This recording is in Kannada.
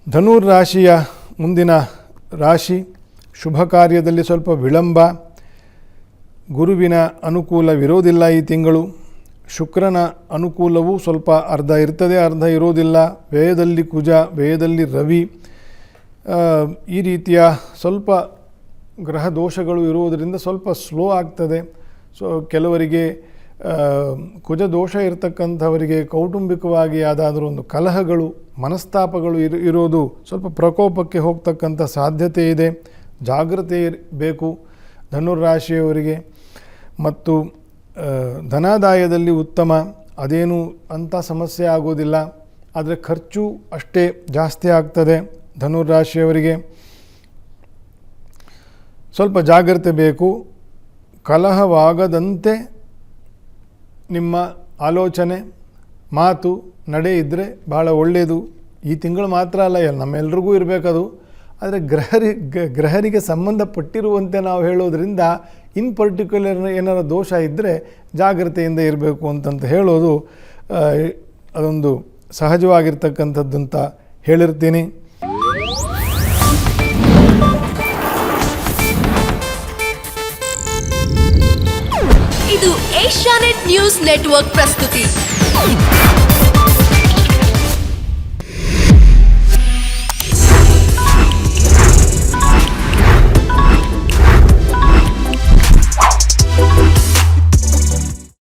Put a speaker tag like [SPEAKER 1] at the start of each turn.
[SPEAKER 1] ಧನುರ್ ರಾಶಿಯ ಮುಂದಿನ ರಾಶಿ, ಶುಭ ಕಾರ್ಯದಲ್ಲಿ ಸ್ವಲ್ಪ ವಿಳಂಬ, ಗುರುವಿನ ಅನುಕೂಲವಿರೋದಿಲ್ಲ ಈ ತಿಂಗಳು. ಶುಕ್ರನ ಅನುಕೂಲವೂ ಸ್ವಲ್ಪ ಅರ್ಧ ಇರ್ತದೆ, ಅರ್ಧ ಇರೋದಿಲ್ಲ. ವ್ಯಯದಲ್ಲಿ ಕುಜ, ವ್ಯಯದಲ್ಲಿ ರವಿ, ಈ ರೀತಿಯ ಸ್ವಲ್ಪ ಗ್ರಹ ದೋಷಗಳು ಇರುವುದರಿಂದ ಸ್ವಲ್ಪ ಸ್ಲೋ ಆಗ್ತದೆ. ಸೊ ಕೆಲವರಿಗೆ ಕುಜ ದೋಷ ಇರತಕ್ಕಂಥವರಿಗೆ ಕೌಟುಂಬಿಕವಾಗಿ ಯಾವುದಾದ್ರೂ ಒಂದು ಕಲಹಗಳು, ಮನಸ್ತಾಪಗಳು ಇರೋದು ಸ್ವಲ್ಪ ಪ್ರಕೋಪಕ್ಕೆ ಹೋಗ್ತಕ್ಕಂಥ ಸಾಧ್ಯತೆ ಇದೆ. ಜಾಗ್ರತೆ ಬೇಕು ಧನುರಾಶಿಯವರಿಗೆ. ಮತ್ತು ಧನಾದಾಯದಲ್ಲಿ ಉತ್ತಮ, ಅದೇನು ಅಂಥ ಸಮಸ್ಯೆ ಆಗೋದಿಲ್ಲ. ಆದರೆ ಖರ್ಚು ಅಷ್ಟೇ ಜಾಸ್ತಿ ಆಗ್ತದೆ ಧನುರಾಶಿಯವರಿಗೆ. ಸ್ವಲ್ಪ ಜಾಗ್ರತೆ ಬೇಕು. ಕಲಹವಾಗದಂತೆ ನಿಮ್ಮ ಆಲೋಚನೆ, ಮಾತು, ನಡೆ ಇದ್ದರೆ ಭಾಳ ಒಳ್ಳೆಯದು. ಈ ತಿಂಗಳು ಮಾತ್ರ ಅಲ್ಲ, ನಮ್ಮೆಲ್ರಿಗೂ ಇರಬೇಕದು. ಆದರೆ ಗ್ರಹರಿಗೆ ಸಂಬಂಧಪಟ್ಟಿರುವಂತೆ ನಾವು ಹೇಳೋದ್ರಿಂದ ಇನ್ ಪರ್ಟಿಕ್ಯುಲರ್ ಏನಾರ ದೋಷ ಇದ್ದರೆ ಜಾಗ್ರತೆಯಿಂದ ಇರಬೇಕು ಅಂತಂತ ಹೇಳೋದು ಅದೊಂದು ಸಹಜವಾಗಿರ್ತಕ್ಕಂಥದ್ದಂತ ಹೇಳಿರ್ತೀನಿ.
[SPEAKER 2] ಇದು ಏಷ್ಯಾನೆಟ್ ನ್ಯೂಸ್ ನೆಟ್ವರ್ಕ್ ಪ್ರಸ್ತುತಿ.